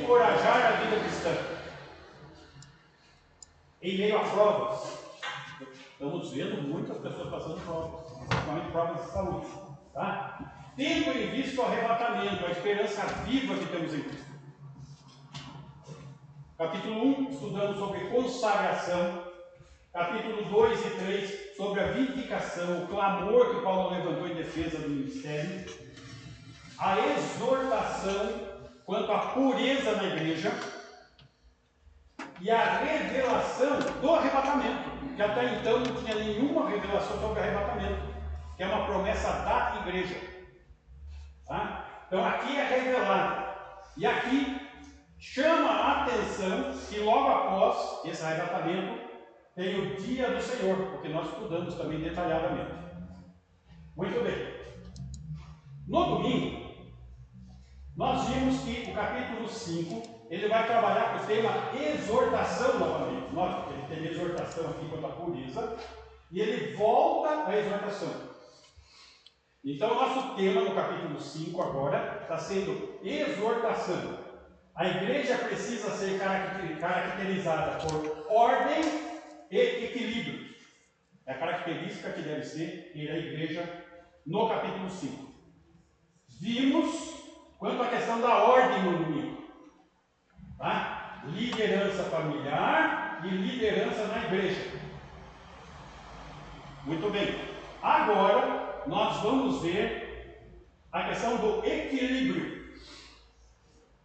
encorajar a vida cristã. Em meio a provas. Estamos vendo muitas pessoas passando provas, principalmente provas de saúde. Tá? Tendo em vista o arrebatamento, a esperança viva que temos em Cristo. Capítulo 1, estudando sobre consagração. Capítulo 2 e 3, sobre a vindicação, o clamor que Paulo levantou em defesa do ministério. A exortação quanto à pureza na igreja. E a revelação do arrebatamento, que até então não tinha nenhuma revelação sobre o arrebatamento, que é uma promessa da igreja. Tá? Então aqui é revelado. E aqui chama a atenção que logo após esse arrebatamento tem o dia do Senhor, porque nós estudamos também detalhadamente. Muito bem. No domingo, nós vimos que o capítulo 5 ele vai trabalhar com o tema exortação novamente. Note que ele tem exortação aqui quanto à pureza, e ele volta à exortação. Então, o nosso tema no capítulo 5 agora está sendo exortação. A igreja precisa ser caracterizada por ordem e equilíbrio. É a característica que deve ser ter a igreja no capítulo 5. Vimos quanto à questão da ordem no domingo. Tá? Liderança familiar e liderança na igreja. Muito bem. Agora nós vamos ver a questão do equilíbrio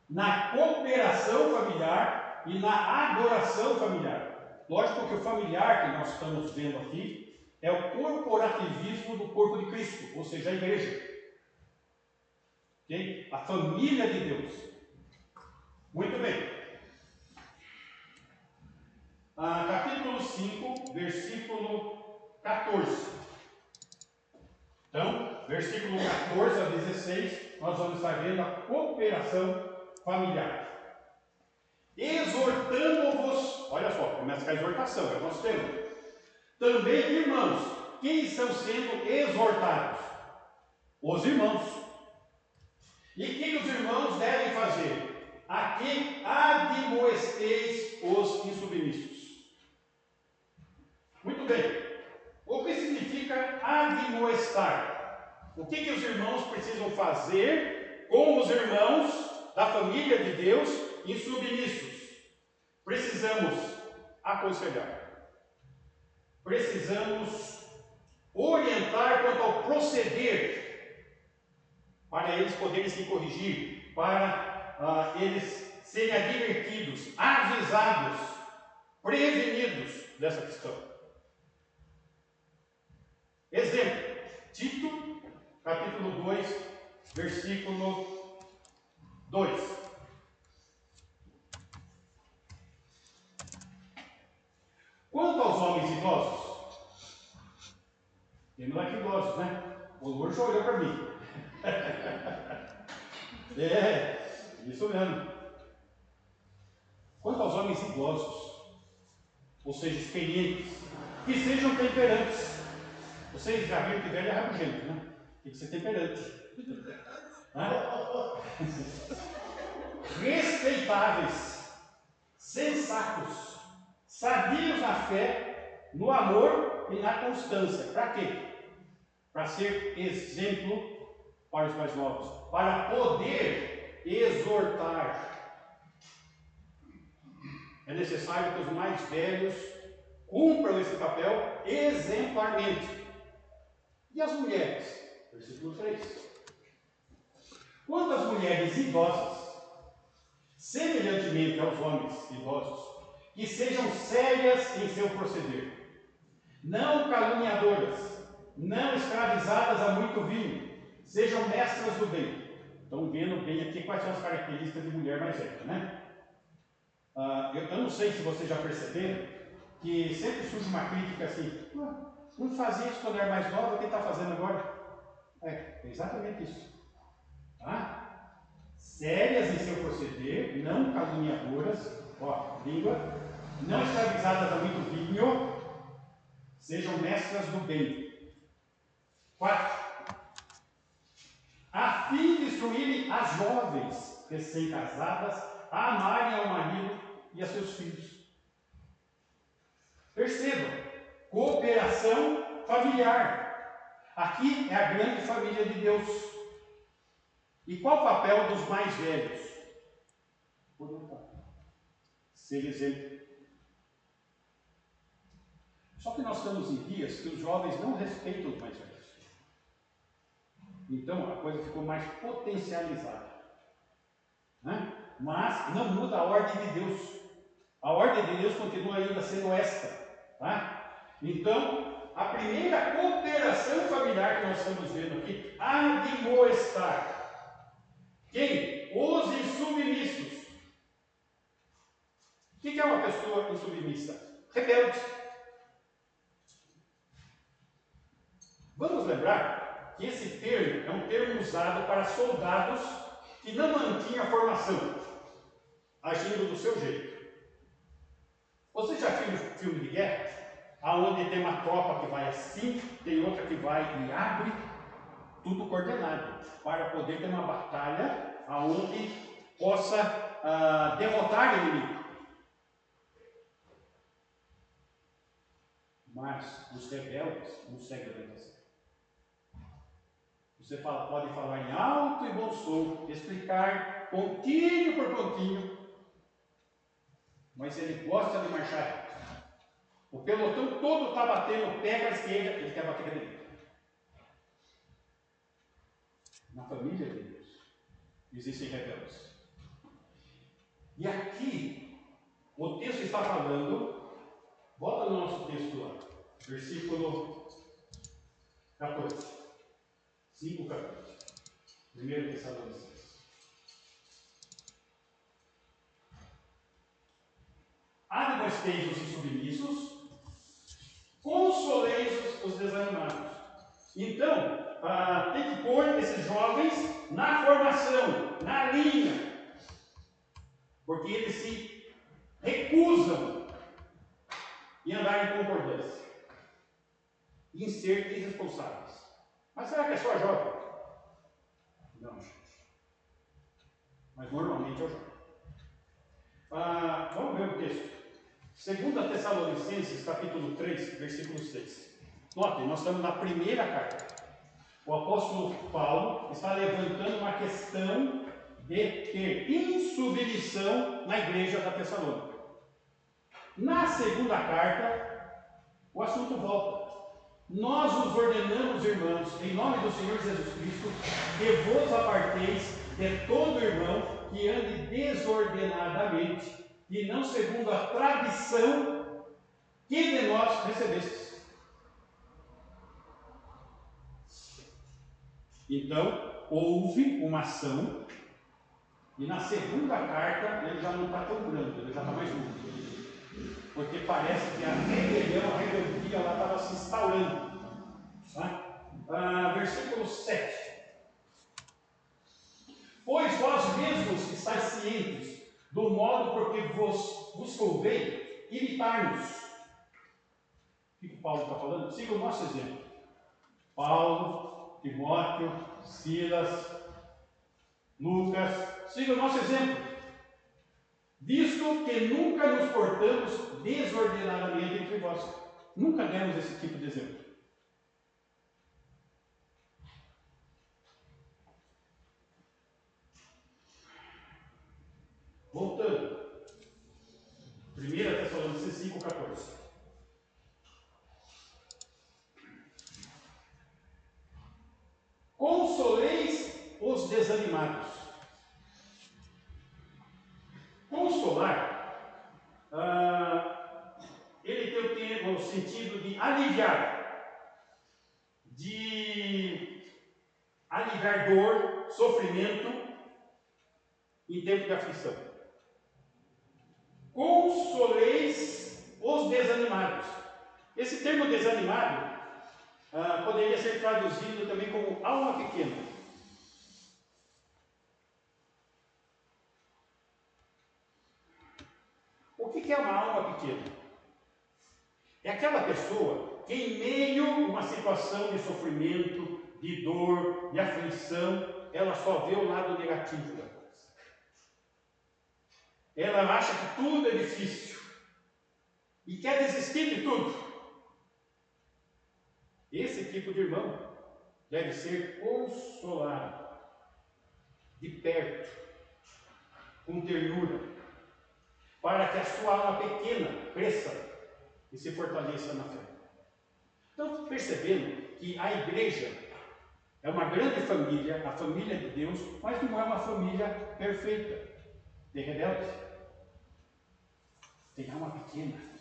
na cooperação familiar e na adoração familiar. Lógico que o familiar que nós estamos vendo aqui é o corporativismo do corpo de Cristo, ou seja, a igreja. Okay? A família de Deus. Muito bem. Capítulo 5, versículo 14. Então, versículo 14 a 16, nós vamos estar vendo a cooperação familiar. Exortando-vos, olha só, começa com a exortação, é o nosso tema. Também, irmãos, quem estão sendo exortados? Os irmãos. E o que os irmãos devem fazer? A quem admoesteis os insubmissos. Muito bem. O que significa admoestar? O que os irmãos precisam fazer com os irmãos da família de Deus insubmissos? Precisamos aconselhar. Precisamos orientar quanto ao proceder, para eles poderem se corrigir, para eles serem advertidos, avisados, prevenidos dessa questão. Exemplo, Tito, capítulo 2, versículo 2. Quanto aos homens idosos, temos aqui idosos, né? O Lourdes olhou para mim. Isso mesmo. Quanto aos homens idosos, ou seja, experientes, que sejam temperantes. Vocês já viram que velho é rabugento, né? Tem que ser temperante. Respeitáveis, sensatos, sadios na fé, no amor e na constância. Para quê? Para ser exemplo para os mais novos, para poder exortar. É necessário que os mais velhos cumpram esse papel exemplarmente. E as mulheres? Versículo 3. Quanto às mulheres idosas, semelhantemente aos homens idosos, que sejam sérias em seu proceder, não caluniadoras, não escravizadas a muito vinho, sejam mestras do bem. Estão vendo bem aqui quais são as características de mulher mais velha, né? Eu não sei se vocês já perceberam que sempre surge uma crítica assim: não fazia isso quando era mais nova, o que está fazendo agora? É exatamente isso. Tá? Sérias em seu proceder, não caluniadoras, língua, não escravizadas a muito vinho, sejam mestras do bem. 4. A fim de instruírem as jovens recém-casadas a amarem ao marido e a seus filhos. Percebam, cooperação familiar. Aqui é a grande família de Deus. E qual o papel dos mais velhos? Ser exemplo. Só que nós estamos em dias que os jovens não respeitam os mais velhos. Então a coisa ficou mais potencializada. Né? Mas não muda a ordem de Deus. A ordem de Deus continua ainda sendo esta. Tá? Então, a primeira cooperação familiar que nós estamos vendo aqui, admoestar. Quem? Os insubmissos. O que é uma pessoa insubmissa? Rebelde. Vamos lembrar que esse termo é um termo usado para soldados que não mantinham a formação, agindo do seu jeito. Você já viu filme de guerra? Onde tem uma tropa que vai assim, tem outra que vai e abre, tudo coordenado, para poder ter uma batalha onde possa derrotar o inimigo. Mas os rebeldes não seguem a orientação. Você pode falar em alto e bom som, explicar pontinho por pontinho, mas ele gosta de marchar reto. O pelotão todo está batendo, pega a esquerda, ele quer bater a direita. Na família de Deus existem rebeldes. E aqui, o texto está falando, volta no nosso texto lá, versículo 14. 5:14. 1 Tessalonicenses. Admoesteis os insubmissos, consoleis os desanimados. Então, tem que pôr esses jovens na formação, na linha, porque eles se recusam em andar em concordância, em ser irresponsáveis. Mas será que é só jovem? Não, gente. Mas normalmente é o jovem. Vamos ver o texto. 2 Tessalonicenses, capítulo 3, versículo 6. Notem, nós estamos na primeira carta. O apóstolo Paulo está levantando uma questão de ter insubmissão na igreja da Tessalônica. Na segunda carta, o assunto volta. Nós os ordenamos, irmãos, em nome do Senhor Jesus Cristo, que vos aparteis de todo irmão que ande desordenadamente, e não segundo a tradição que de nós recebestes. Então, houve uma ação, e na segunda carta ele já não está tão brando, ele já está mais duro. Porque parece que a rebelião, a rebeldia, ela estava se instaurando. Tá? Versículo 7. Pois vós mesmos estáis cientes do modo por que vos convém imitar-nos. O que Paulo está falando? Siga o nosso exemplo. Paulo, Timóteo, Silas, Lucas, siga o nosso exemplo. Visto que nunca nos portamos desordenadamente entre vós. Nunca demos esse tipo de exemplo. Voltando. 1 Tessalonicenses 5:14. Consoleis os desanimados. Consolar, ele tem o sentido de aliviar dor, sofrimento em tempo de aflição. Consoleis os desanimados. Esse termo desanimado poderia ser traduzido também como alma pequena. O que é uma alma pequena? É aquela pessoa que, em meio a uma situação de sofrimento, de dor, de aflição, ela só vê o lado negativo da coisa. ela acha que tudo é difícil e quer desistir de tudo. Esse tipo de irmão deve ser consolado de perto, com ternura, para que a sua alma pequena cresça e se fortaleça na fé. Então, percebendo que a igreja é uma grande família, a família de Deus, mas não é uma família perfeita. Tem rebeldes, tem alma pequena.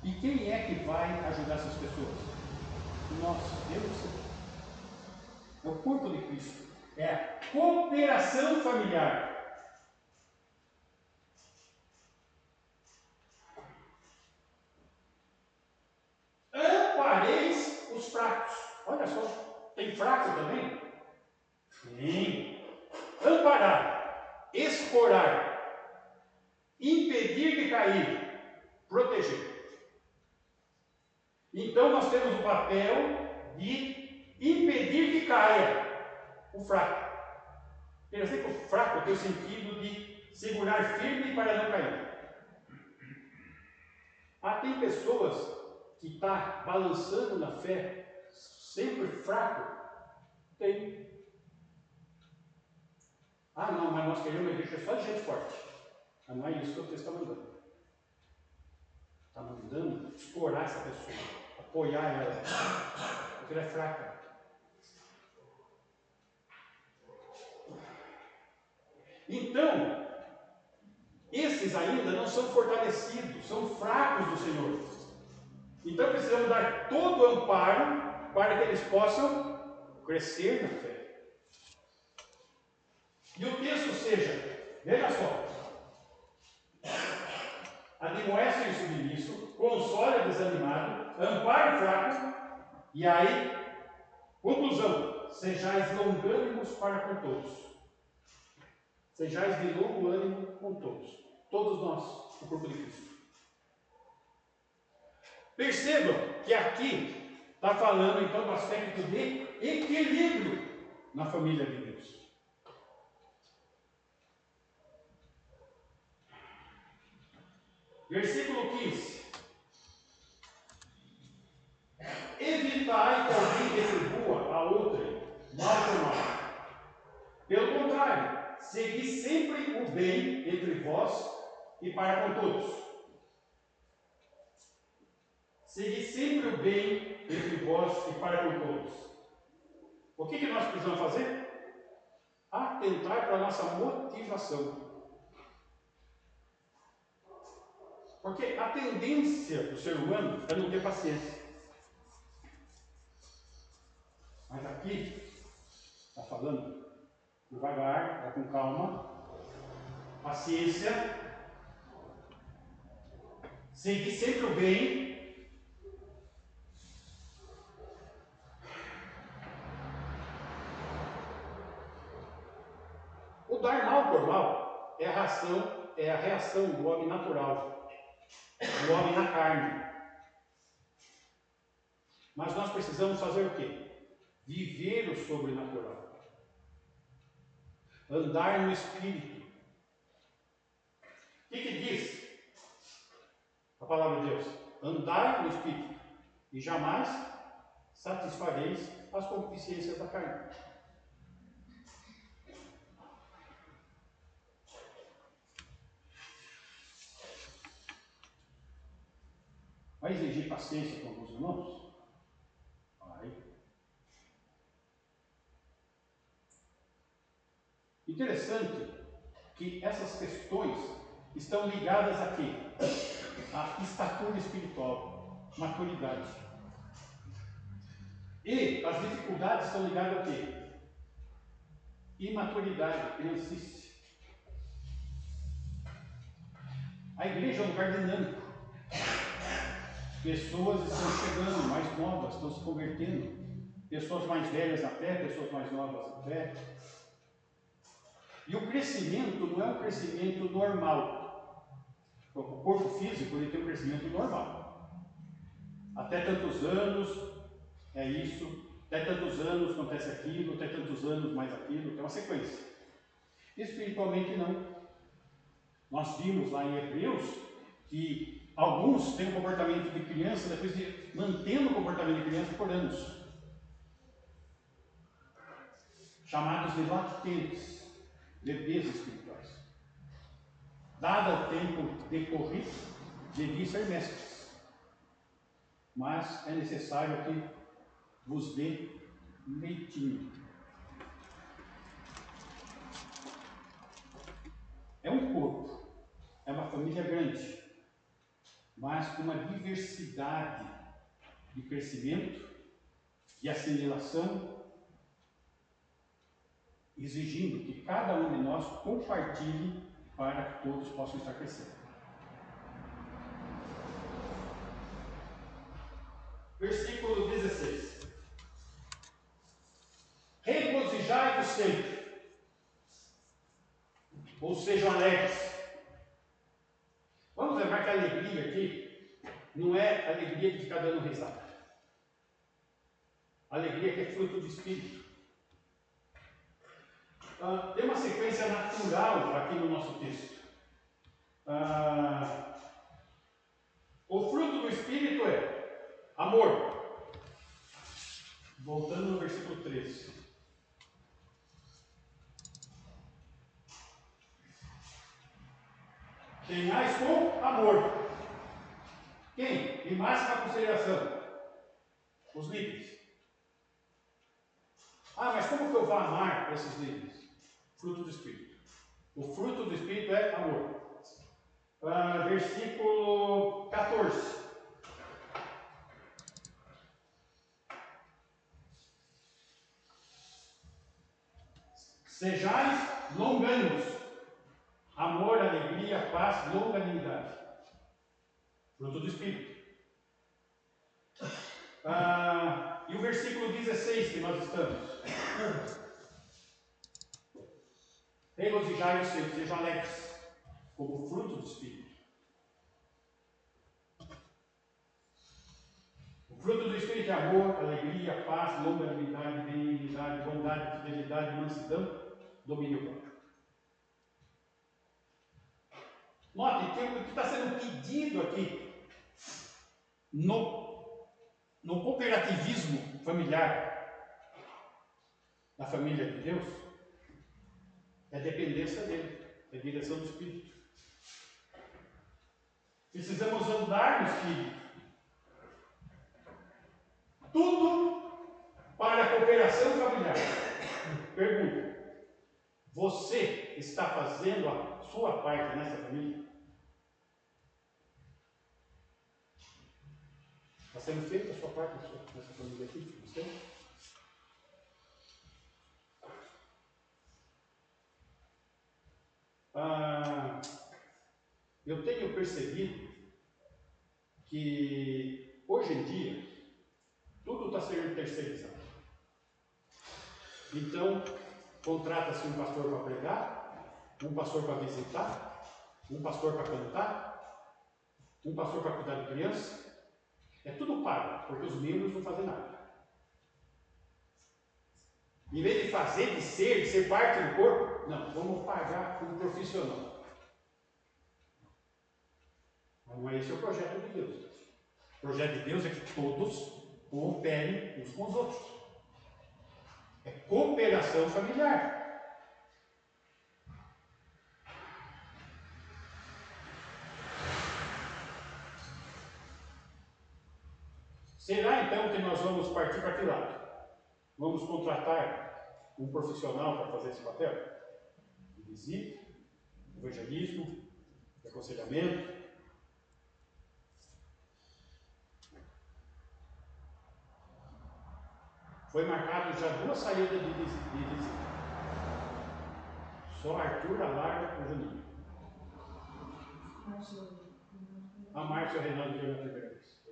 E quem é que vai ajudar essas pessoas? Nós, Deus. É o corpo de Cristo. É a cooperação familiar. Ampareis os fracos. Olha só, tem fraco também? Sim. Amparar, escorar, impedir de cair, proteger. Então nós temos o papel de impedir que caia o fraco. Quer dizer que o fraco tem o sentido de segurar firme para não cair. Tem pessoas que estão balançando na fé, sempre fraco. Tem. Não, mas nós queremos uma igreja só de gente forte. Não é isso que o texto está mandando. Está mandando escorar essa pessoa, apoiar ela, porque ela é fraca. Então, esses ainda não são fortalecidos, são fracos do Senhor. Então precisamos dar todo o amparo para que eles possam crescer na fé. E o texto seja, veja só, admoeste o submisso, console o desanimado, ampare o fraco, e aí, conclusão, sejais longânimos para com todos. Sejais de longo ânimo com todos. Todos nós, o corpo de Cristo. Percebam que aqui está falando então do aspecto de equilíbrio na família de Deus. Versículo 15. Evitai que alguém retribua a outrem mal por mal. Pelo contrário, segui sempre o bem entre vós e para com todos. Segui sempre o bem entre vós e para com todos. O que nós precisamos fazer? Atentar para a nossa motivação. Porque a tendência do ser humano é não ter paciência. Mas aqui está falando devagar, vai com calma, paciência, seguir sempre o bem. O dar mal por mal é a reação do homem natural, do homem na carne. Mas nós precisamos fazer o quê? Viver o sobrenatural. Andar no Espírito. O que diz a palavra de Deus? Andai no Espírito e jamais satisfareis as concupiscências da carne. Vai exigir paciência com alguns irmãos? Vai. Interessante que essas questões estão ligadas a quê? A estatura espiritual, maturidade. E as dificuldades estão ligadas a quê? Imaturidade, criancice. A igreja é um lugar dinâmico. Pessoas estão chegando, mais novas, estão se convertendo. Pessoas mais velhas na fé, pessoas mais novas na fé. E o crescimento não é um crescimento normal. O corpo físico ele tem um crescimento normal. Até tantos anos é isso, até tantos anos acontece aquilo, até tantos anos mais aquilo, tem uma sequência. Espiritualmente não. Nós vimos lá em Hebreus que alguns têm um comportamento de criança, depois mantendo o comportamento de criança por anos. Chamados de lactentes, bebês espirituais. Dado o tempo decorrido, devia ser mestres. Mas é necessário que vos dê leitinho. É um corpo, é uma família grande, mas com uma diversidade de crescimento e assimilação, exigindo que cada um de nós compartilhe para que todos possam estar crescendo. Versículo 16. Regozijai-vos sempre, ou sejam alegres. Vamos lembrar que a alegria aqui não é a alegria de ficar dando risada. A alegria que é fruto do Espírito. Tem uma sequência natural aqui no nosso texto. O fruto do Espírito é amor. Voltando no versículo 13. Tenhais com amor. Quem? Em máxima consideração. Os líderes. Mas como que eu vou amar esses líderes? Fruto do Espírito. O fruto do Espírito é amor. Versículo 14. Sejais longânimos. Amor, alegria, paz, longanimidade. Fruto do Espírito. E o versículo 16 que nós estamos. Regozijai-vos sempre, sejam alegres, como fruto do Espírito. O fruto do Espírito é amor, alegria, paz, longanimidade, benignidade, bondade, fidelidade, mansidão, domínio próprio. Note que o que está sendo pedido aqui no cooperativismo familiar da família de Deus é dependência dele, é direção do Espírito. Precisamos andar no Espírito. Tudo para a cooperação familiar. Pergunta: você está fazendo a sua parte nessa família? Está sendo feita a sua parte nessa família aqui? Você? Eu tenho percebido que hoje em dia tudo está sendo terceirizado. Então, contrata-se um pastor para pregar, um pastor para visitar, um pastor para cantar, um pastor para cuidar de criança. É tudo pago, porque os membros não fazem nada. Em vez de fazer, de ser parte do corpo, não, vamos pagar um profissional. Mas não é esse o projeto de Deus. O projeto de Deus é que todos cooperem uns com os outros. É cooperação familiar. Será então que nós vamos partir para que lado? Vamos contratar um profissional para fazer esse papel? De visita, evangelismo, de aconselhamento. Foi marcado já 2 saídas de visita. Só Arthur alarga para o Juninho. A Márcia e o Reinaldo viram a primeira vez.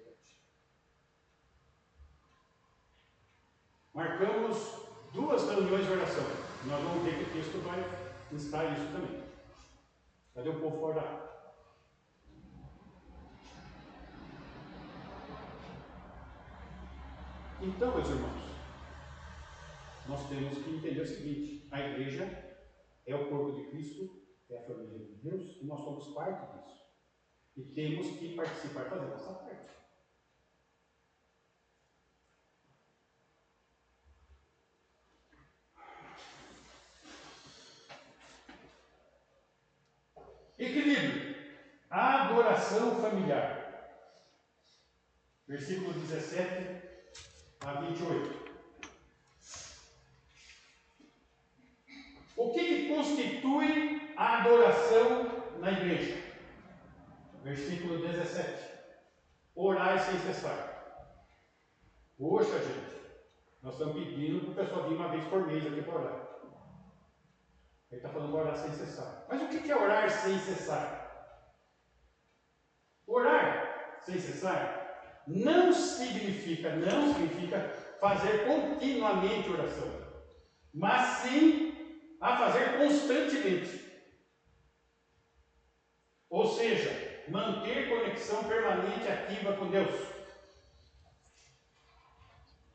Marcamos 2 reuniões de oração. Nós vamos ver que o texto vai instar isso também. Cadê o povo para orar? Então, meus irmãos, nós temos que entender o seguinte: a igreja é o corpo de Cristo, é a família de Deus, e nós somos parte disso. E temos que participar, fazer a nossa parte. Equilíbrio. Adoração familiar. Versículo 17 a 28. O que constitui a adoração na igreja? Versículo 17. Orar sem cessar. Poxa, gente, nós estamos pedindo para o pessoal vir uma vez por mês aqui para orar. Ele está falando orar sem cessar. Mas o que é orar sem cessar? Orar sem cessar não significa fazer continuamente oração, mas sim a fazer constantemente. Ou seja, manter conexão permanente ativa com Deus.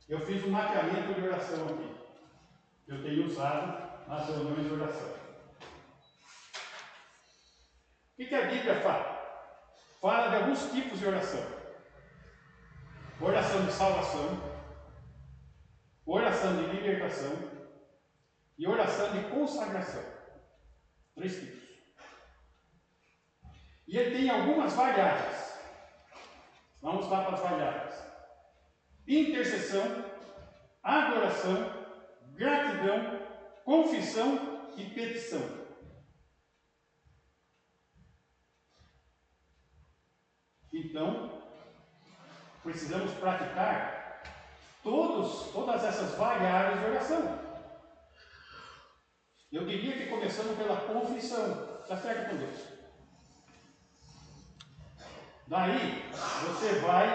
Eu fiz um mapeamento de oração aqui. Eu tenho usado nas reuniões de oração. O que a Bíblia fala? Fala de alguns tipos de oração. Oração de salvação, oração de libertação e oração de consagração. 3 tipos. E ele tem algumas variáveis. Vamos lá para as variáveis. Intercessão, adoração, gratidão, confissão e petição. Então, precisamos praticar todas essas variáveis de oração. Eu diria que começando pela confissão. Está certo com Deus? Daí, você vai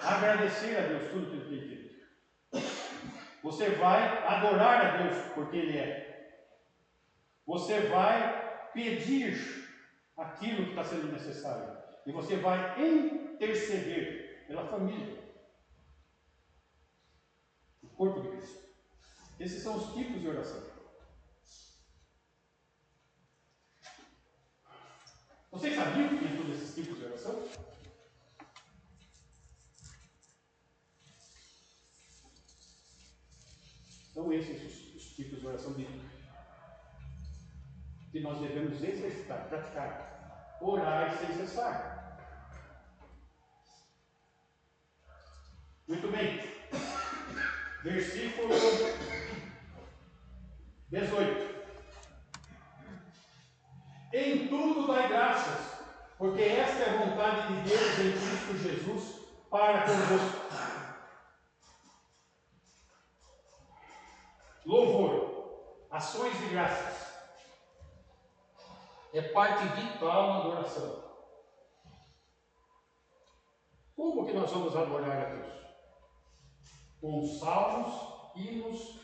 agradecer a Deus tudo que Ele tem feito. Você vai adorar a Deus porque Ele é. Você vai pedir aquilo que está sendo necessário. E você vai interceder pela família. O corpo de Cristo. Esses são os tipos de oração. Vocês sabiam que tem todos esses tipos de oração? São esses os tipos de oração bíblica que nós devemos exercitar, praticar, orar sem cessar. Muito bem. Versículo 18. Em tudo dai graças, porque esta é a vontade de Deus em Cristo Jesus para convosco. Louvor, ações de graças, é parte vital na adoração. Como que nós vamos adorar a Deus? Com salmos, hinos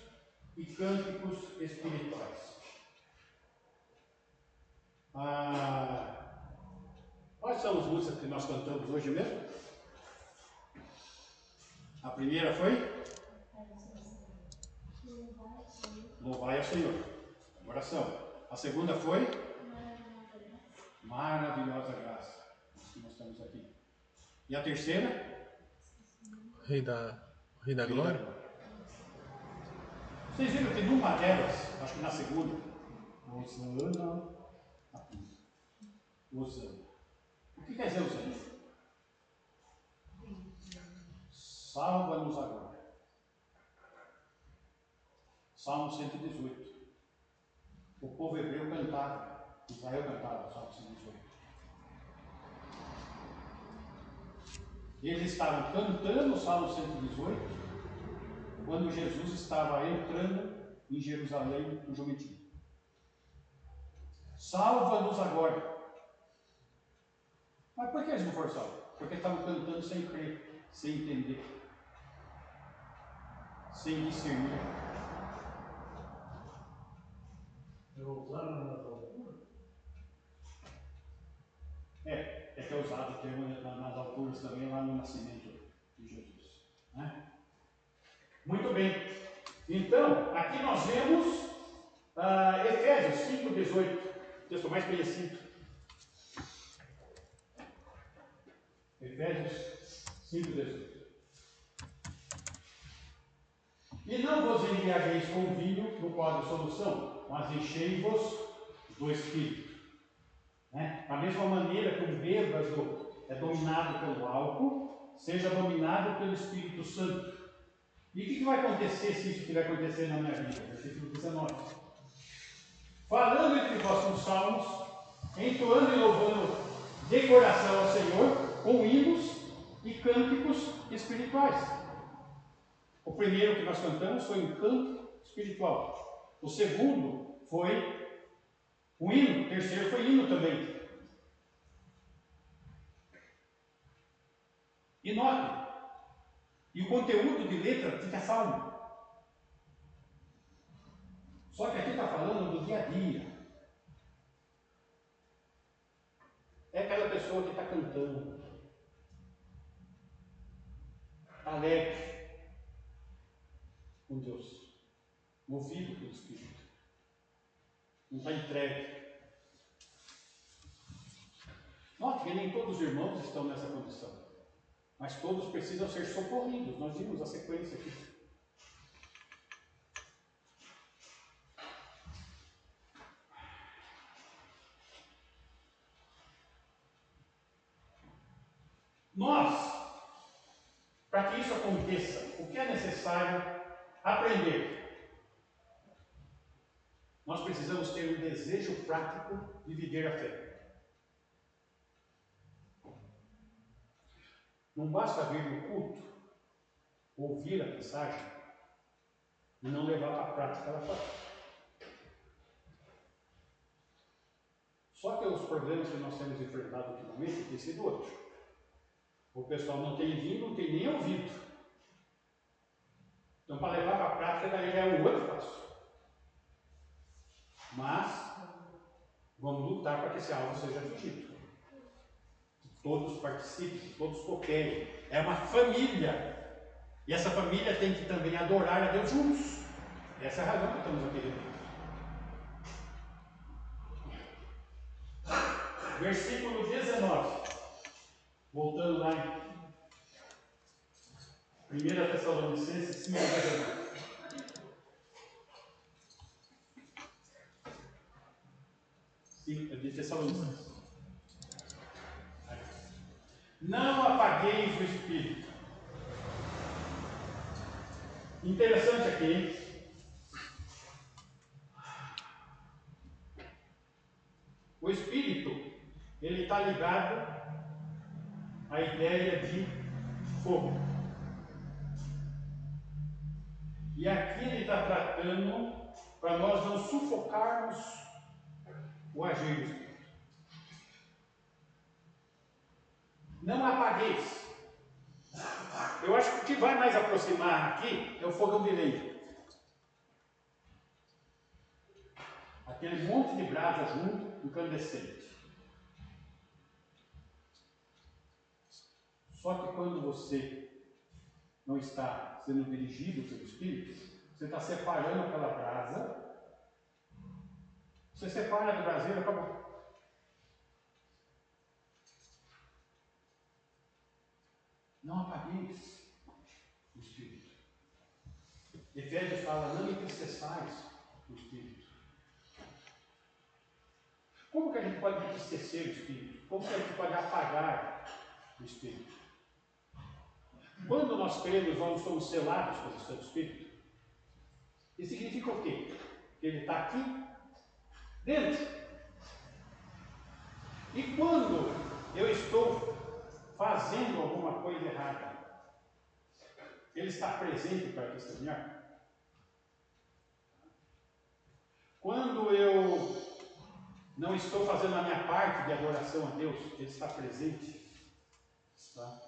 e cânticos espirituais. Quais são as músicas que nós cantamos hoje mesmo? A primeira foi? Louvai ao Senhor. Oração. A segunda foi? Maravilhosa graça. Que nós estamos aqui. E a terceira? Rei da Glória. Vocês viram que numa delas, acho que na segunda, Hosana. Hosana. O que quer dizer Hosana? Salva-nos agora. Salmo 118. O povo hebreu cantava. Israel cantava o Salmo 118. Eles estavam cantando o Salmo 118 quando Jesus estava entrando em Jerusalém no jumentinho. Salva-nos agora. Mas por que eles não foram salvos? Porque estavam cantando sem crer, sem entender, sem discernir. É que é usado o termo nas alturas também, lá no nascimento de Jesus. Né? Muito bem. Então, aqui nós vemos Efésios 5,18, texto mais conhecido. Efésios 5,18. E não vos embriagueis com vinho, no qual há solução, mas enchei-vos do Espírito. Né? Da mesma maneira que um bêbado é dominado pelo álcool, seja dominado pelo Espírito Santo. E o que vai acontecer se isso estiver acontecendo na minha vida? Versículo 19. Falando entre vós com salmos, entoando e louvando de coração ao Senhor, com hinos e cânticos espirituais. O primeiro que nós cantamos foi um canto espiritual. O segundo foi um hino. O terceiro foi hino também. E note, e o conteúdo de letra fica salmo. Só que aqui está falando do dia a dia. É aquela pessoa que está cantando, alegre com Deus, movido pelo Espírito, não está entregue. Note que nem todos os irmãos estão nessa condição, mas todos precisam ser socorridos. Nós vimos a sequência aqui. Nós, para que isso aconteça, o que é necessário aprender? Nós precisamos ter um desejo prático de viver a fé. Não basta vir no culto, ouvir a mensagem e não levar para a prática da fé. Só que os problemas que nós temos enfrentado ultimamente têm sido outros. O pessoal não tem vindo, não tem nem ouvido. Então, para levar para a prática, daí já é um outro passo. Mas, vamos lutar para que esse alvo seja atingido. Que todos participem, que todos cooperem. É uma família. E essa família tem que também adorar a Deus juntos. Essa é a razão que estamos aqui reunidos. Versículo 19. Voltando lá em 1 Tessalonicenses 5:19. De Tessalonicenses. Não apagueis o Espírito. Interessante aqui, hein? O Espírito, ele está ligado à ideia de fogo. E aqui ele está tratando para nós não sufocarmos o agir do Espírito. Não apagueis. Eu acho que o que vai mais aproximar aqui é o fogão de lenha. Aquele monte de brasa junto, incandescente. Só que quando você não está sendo dirigido pelo Espírito, você está separando aquela brasa. Você separa do braseiro, acabou. Não apagueis o Espírito. Efésios fala, não entristeçais o Espírito. Como que a gente pode entristecer o Espírito? Como que a gente pode apagar o Espírito? Quando nós cremos, nós somos selados pelo Santo Espírito. Isso significa o quê? Que ele está aqui dentro. E quando eu estou fazendo alguma coisa errada, ele está presente para testemunhar? Quando eu não estou fazendo a minha parte de adoração a Deus, ele está presente? Está.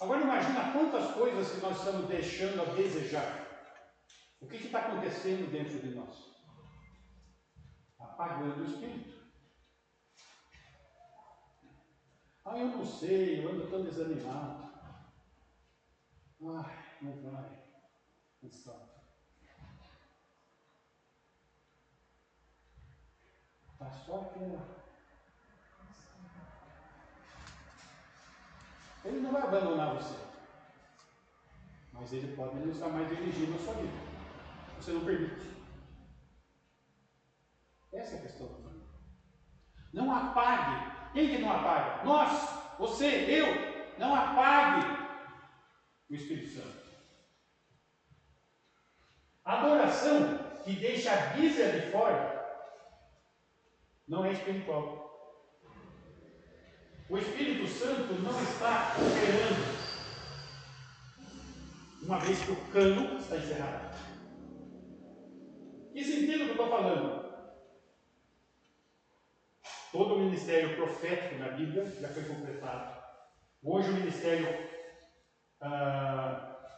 Agora imagina quantas coisas que nós estamos deixando a desejar. O que está acontecendo dentro de nós? Apagando o Espírito. Eu não sei, eu ando tão desanimado. Não vai. Não sabe. Está só aqui. Ele não vai abandonar você. Mas ele pode não estar mais dirigindo a sua vida. Você não permite. Essa é a questão do filho. Não apague. Quem que não apaga? Nós, você, eu. Não apague o Espírito Santo. A adoração que deixa a Bíblia de fora não é espiritual. O Espírito Santo não está operando uma vez que o cano está encerrado. Que sentido que eu estou falando? Todo o ministério profético na Bíblia já foi completado. Hoje o ministério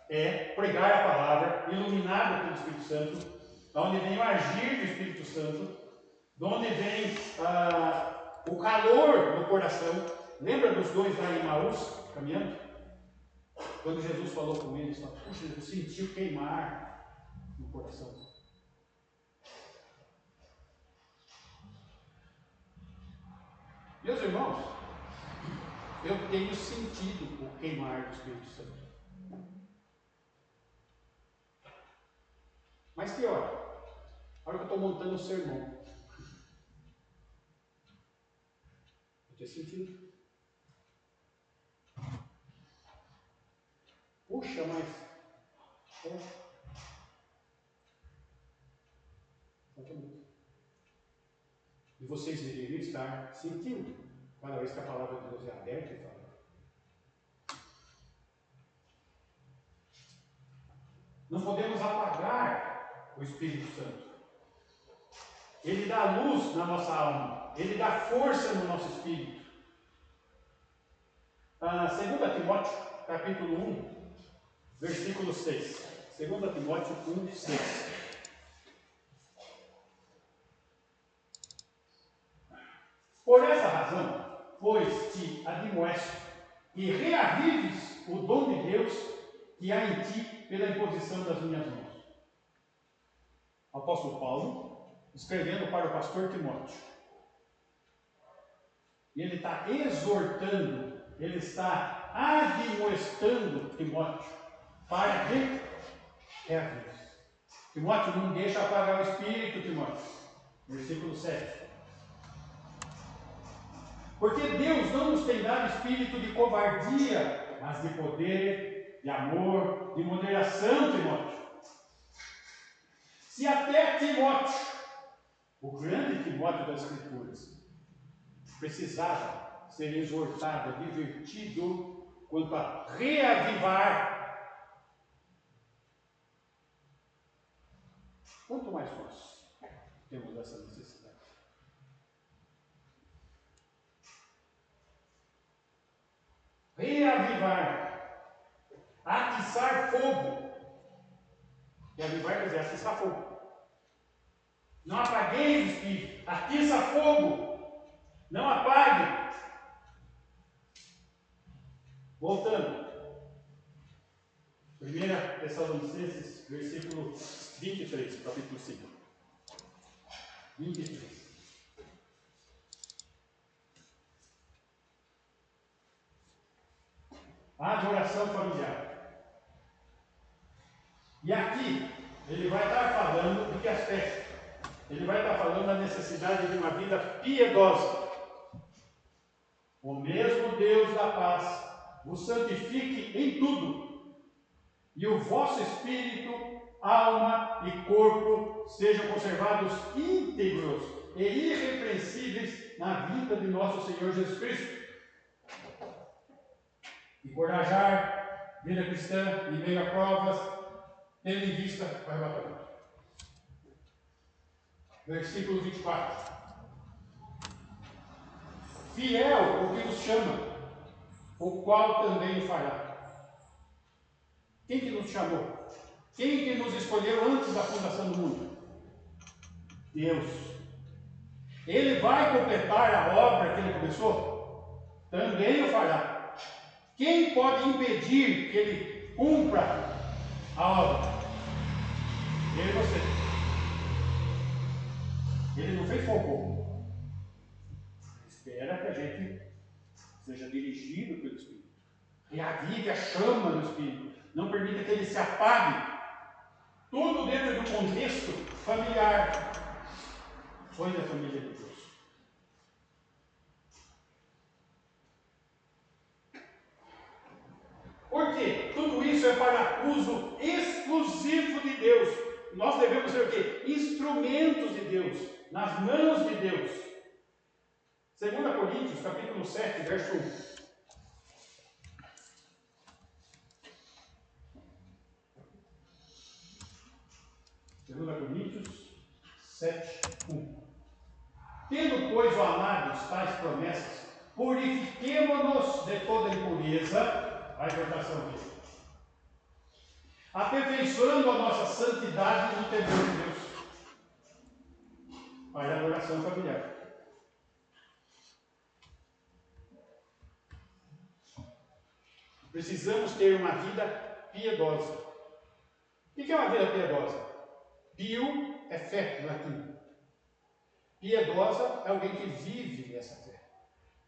é pregar a palavra, iluminado pelo Espírito Santo, da onde vem o agir do Espírito Santo, de onde vem o calor do coração. Lembra dos dois lá em Emaús, caminhando? Quando Jesus falou com eles, puxa, eu senti o queimar no coração. Meus irmãos, eu tenho sentido o queimar do Espírito Santo. Mas pior, a hora que eu estou montando o sermão, eu tenho sentido. Puxa, mas e vocês deveriam estar sentindo cada vez que a palavra de Deus é aberta e fala. Não podemos apagar o Espírito Santo. Ele dá luz na nossa alma. Ele dá força no nosso espírito. 2 Timóteo, capítulo 1, versículo 6. 2 Timóteo 1, 6. Por essa razão, pois te admoesto e reavives o dom de Deus que há em ti pela imposição das minhas mãos. Apóstolo Paulo, escrevendo para o pastor Timóteo. E ele está exortando, ele está admoestando Timóteo para que reavives. Timóteo, não deixa apagar o espírito, Timóteo. Versículo 7. Porque Deus não nos tem dado espírito de covardia, mas de poder, de amor, de moderação, Timóteo. Se até Timóteo, o grande Timóteo das Escrituras, precisava ser exortado, advertido quanto a reavivar, quanto mais nós temos essa necessidade. Reavivar, atiçar fogo. Reavivar quer dizer atiçar fogo. Não apagueis o espírito, atiça fogo. Não apague. Voltando. 1 Tessalonicenses, versículo 23, capítulo 5. 23. A adoração familiar. E aqui, ele vai estar falando de que aspecto? Ele vai estar falando da necessidade de uma vida piedosa. O mesmo Deus da paz vos santifique em tudo, e o vosso espírito, alma e corpo sejam conservados íntegros e irrepreensíveis na vida de nosso Senhor Jesus Cristo. Encorajar, vida cristã, em meio a provas, tendo em vista o arrebatamento. Versículo 24. Fiel o que nos chama, o qual também o fará. Quem que nos chamou? Quem que nos escolheu antes da fundação do mundo? Deus. Ele vai completar a obra que ele começou? Também o fará. Quem pode impedir que ele cumpra a obra? Eu e você. Ele não fez fogo. espera que a gente seja dirigido pelo Espírito. Reavive a chama do Espírito. Não permita que ele se apague. Tudo dentro do contexto familiar. Foi da família de Deus. Por quê? Tudo isso é para uso exclusivo de Deus. Nós devemos ser o quê? Instrumentos de Deus, nas mãos de Deus. 2 Coríntios, capítulo 7, verso 1. 2 Coríntios 7, 1. Tendo, pois, ó amados, tais promessas, purifiquemo-nos de toda impureza, a exortação aqui, aperfeiçoando a nossa santidade no temor de Deus. Faz a oração familiar. Precisamos ter uma vida piedosa. O que é uma vida piedosa? Pio é fé, em latim. Piedosa é alguém que vive essa fé,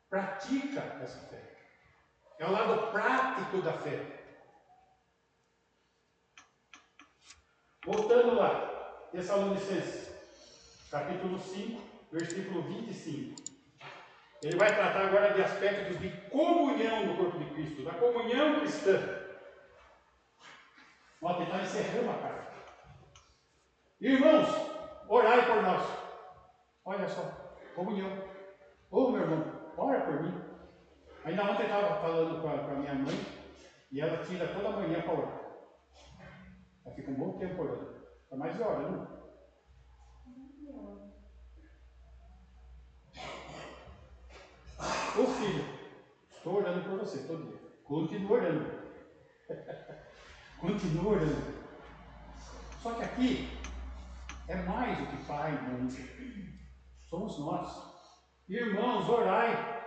pratica essa fé. É o lado prático da fé. Voltando lá, Tessalonicenses, capítulo 5, versículo 25. Ele vai tratar agora de aspectos de comunhão do corpo de Cristo, da comunhão cristã. Nós está encerrando a carta. Irmãos, orai por nós. Olha só, comunhão. Ô meu irmão, ora por mim. Ainda ontem eu estava falando com a minha mãe e ela tira toda manhã para orar. Ela fica um bom tempo orando. Está mais de hora, não? Ô filho, estou orando por você todo dia. Continua orando. Continua orando. Só que aqui é mais do que pai e mãe. Somos nós. Irmãos, orai.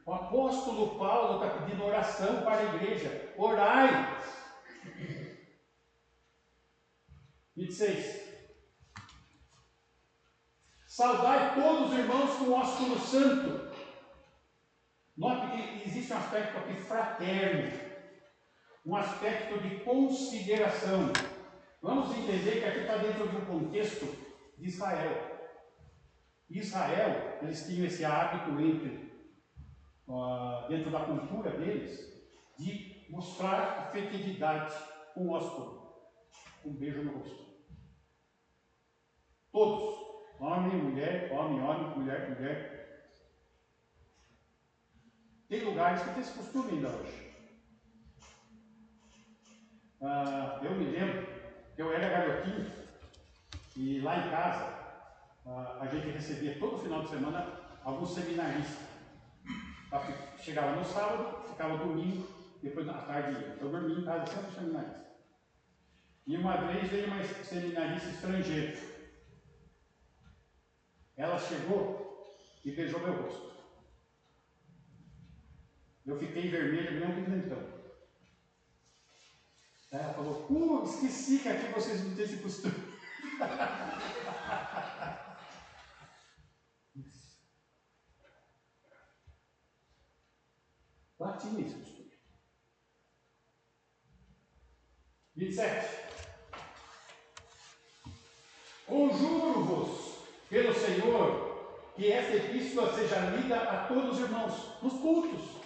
O apóstolo Paulo está pedindo oração para a igreja. Orai. 26. Saudai todos os irmãos com ósculo santo. Note que existe um aspecto aqui fraterno, um aspecto de consideração. Vamos entender que aqui está dentro de um contexto de Israel. Israel, eles tinham esse hábito dentro da cultura deles, de mostrar afetividade com o ósculo, um beijo no rosto. Todos. Homem, mulher, mulher, mulher. Tem lugares que tem esse costume ainda hoje. Eu me lembro que eu era garotinho e lá em casa a gente recebia todo final de semana alguns seminaristas. Chegava no sábado, ficava domingo, depois à tarde ia. Eu dormia em casa sempre seminarista. E uma vez veio uma seminarista estrangeira. Ela chegou e beijou meu rosto. Eu fiquei vermelho, nem um pimentão. Ela falou, esqueci que aqui vocês não têm esse costume. Lá tinha esse costume. 27. Conjuro-vos pelo Senhor, que esta epístola seja lida a todos os irmãos, nos cultos.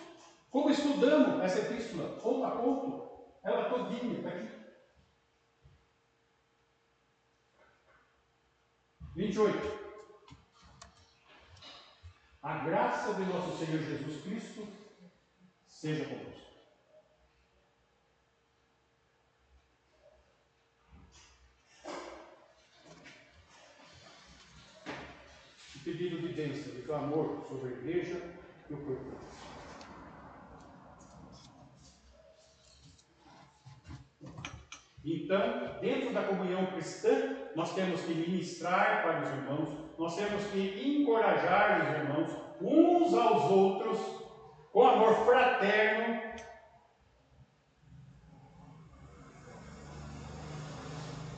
Como estudamos essa epístola, ponto a ponto, ela todinha está aqui. 28. A graça de nosso Senhor Jesus Cristo seja convosco. Pedido de bênção, de clamor sobre a igreja e o corpo. Então, dentro da comunhão cristã, nós temos que ministrar para os irmãos, nós temos que encorajar os irmãos uns aos outros, com amor fraterno.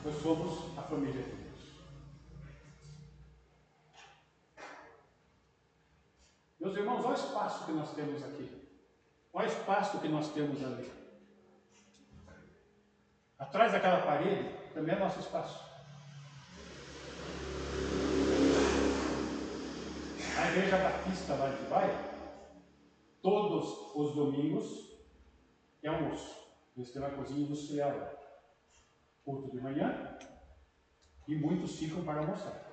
Nós somos a família de Deus. olha o espaço que nós temos aqui. Olha o espaço que nós temos ali. Atrás daquela parede também é nosso espaço. A Igreja Batista lá de Baia, todos os domingos é almoço. Eles têm uma cozinha industrial lá. Culto de manhã e muitos ficam para almoçar.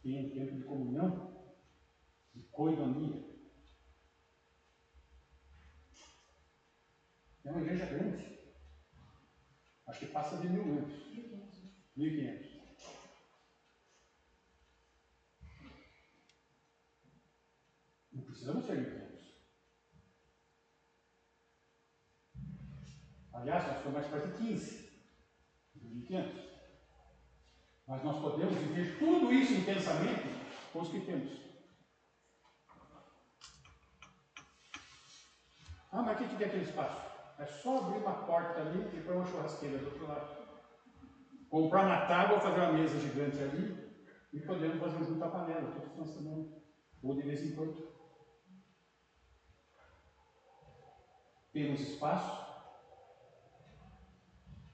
Tem um tempo de comunhão, de coinonia. É uma igreja grande. Acho que passa de 1000 membros. 1500. Não precisamos ser 1500. Aliás, nós somos mais perto de 15. 1500. Mas nós podemos viver tudo isso intensamente com os que temos. Ah, mas o que tem aquele espaço? É só abrir uma porta ali e pôr uma churrasqueira do outro lado. Comprar uma tábua, fazer uma mesa gigante ali e podemos fazer junto a panela, todos nós também. Ou de vez em quando. Temos espaço,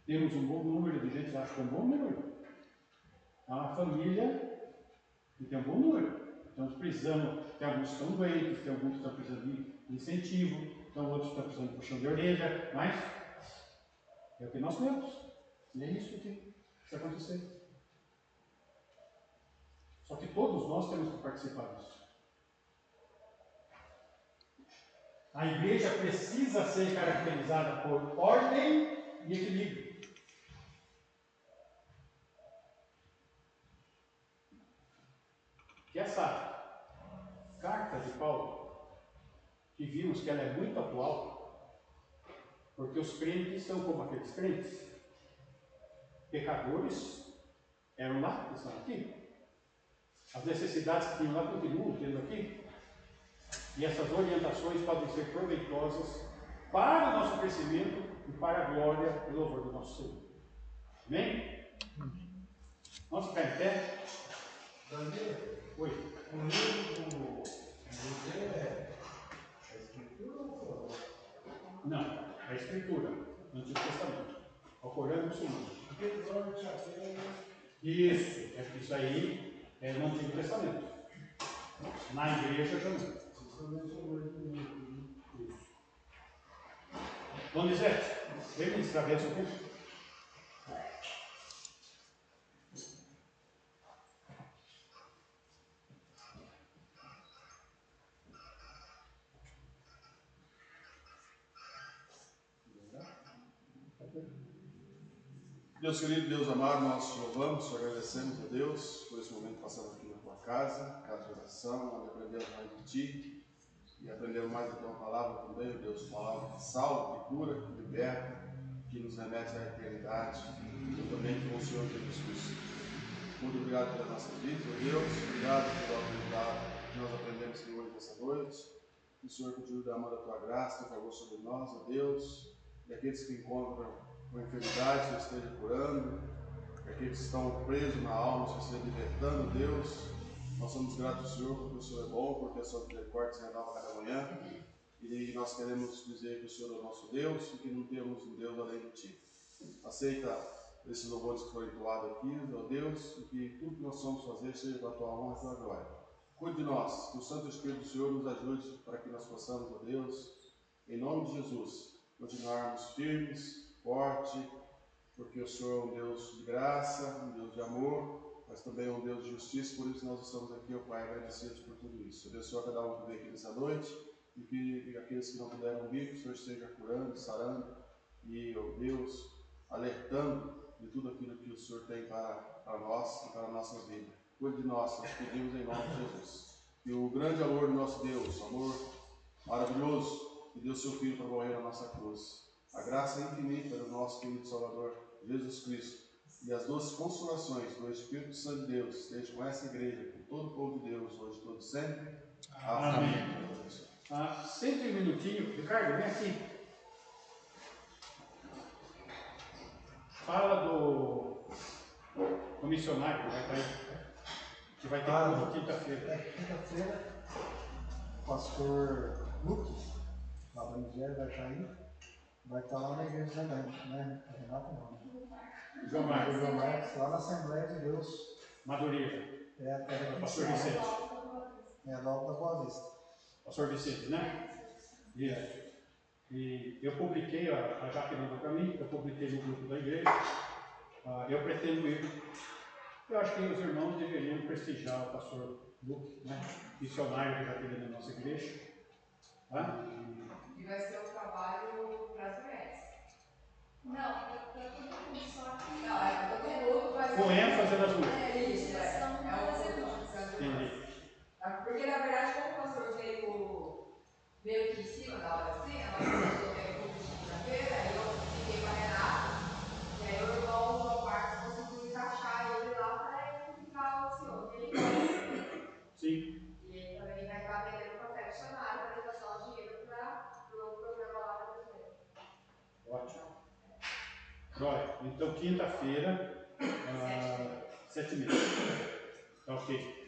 temos um bom número de gente, acho que é um bom número. É uma família que tem um bom número. Então, precisamos, tem alguns que estão doentes, tem alguns que estão precisando de incentivo, então outros estão precisando de puxão de orelha, mas é o que nós temos. E é isso que está acontecendo. Só que todos nós temos que participar disso. A igreja precisa ser caracterizada por ordem e equilíbrio. Que essa carta de Paulo, que vimos que ela é muito atual, porque os crentes são como aqueles crentes. Pecadores eram lá, estão aqui. As necessidades que tinham lá continuam tendo aqui. E essas orientações podem ser proveitosas para o nosso crescimento e para a glória e louvor do nosso Senhor. Amém? Vamos ficar em pé? Oi. O livro do museu é a Escritura ou Não, a Escritura, no Antigo Testamento. O Corão é muçulmano. Isso aí é no Antigo Testamento. Na igreja também. Isso. Donizete, vem ministrar a bênção aqui. Deus querido, Deus amado, nós te louvamos, te agradecemos a Deus por esse momento passado aqui na tua casa de oração, onde aprendemos mais de ti e aprendemos mais da tua palavra também, Deus, palavra que salva, que cura, que liberta, que nos remete à eternidade, e também com o Senhor Jesus Cristo. Muito obrigado pela nossa vida, Deus, obrigado pela oportunidade que nós aprendemos aqui hoje nessa noite. Que o Senhor continue derramando a tua graça, teu favor sobre nós, ó Deus, e aqueles que encontram com enfermidade, Senhor esteja curando, que aqueles que estão presos na alma, Senhor esteja libertando, Deus. Nós somos gratos ao Senhor, porque o Senhor é bom, porque a sua misericórdia se renova cada manhã, e nós queremos dizer que o Senhor é o nosso Deus e que não temos um Deus além de Ti. Aceita esses louvores que foram entoados aqui, ó Deus, e que tudo que nós somos fazer seja para a Tua honra e a Tua glória. Cuide de nós, que o Santo Espírito do Senhor nos ajude para que nós possamos, ó Deus, em nome de Jesus, continuarmos firmes, forte, porque o Senhor é um Deus de graça, um Deus de amor, mas também é um Deus de justiça, por isso nós estamos aqui, ó Pai, agradecidos por tudo isso. Abençoa cada um que veio aqui nessa noite, e que aqueles que não puderam vir, que o Senhor esteja curando, sarando, e, ó Deus, alertando de tudo aquilo que o Senhor tem para nós e para a nossa vida. Cuide de nós, nós pedimos em nome de Jesus. E o grande amor do nosso Deus, amor maravilhoso, que deu seu Filho para morrer na nossa cruz. A graça infinita do nosso querido Salvador, Jesus Cristo, e as doces consolações do Espírito Santo de Deus, esteja com essa igreja, com todo o povo de Deus, hoje e todo sempre. Amém. Sempre um minutinho. Ricardo, vem aqui. Fala do missionário que vai estar aí. Que vai ter culto quinta-feira. Quinta-feira, o pastor Luke, lá da Nigéria, vai estar aí. Vai estar lá na igreja também, né? Renato não. João Marcos. João Marcos, lá na Assembleia de Deus. Madureira. É a terra do Pastor Vicente. É a Nova da Boa Vista. Pastor Vicente, né? Isso. E eu publiquei, a Jaque mandou para mim, eu publiquei no grupo da igreja. Eu pretendo ir. Eu acho que os irmãos deveriam prestigiar o pastor Luke, né? Missionário que já teve na nossa igreja. E vai ser um trabalho para as mulheres. Não, para todo mundo, só que... Não, é para todo mundo, mas... Com ênfase nas mulheres. É isso, é um das culto. Entendi. Porque, na verdade, como o pastor veio meio que em cima da hora assim, a nossa igreja veio culto de quinta-feira, aí eu fiquei com a Renata, e aí o irmão João Marcos conseguiu encaixar ele lá para ele ficar o senhor, que ele gosta. Sim. E ele também vai estar vendendo café missionário para levantar o dinheiro para o programa lá da brasileira. Ótimo. Joia. Então, quinta-feira, 7h30. Tá ok.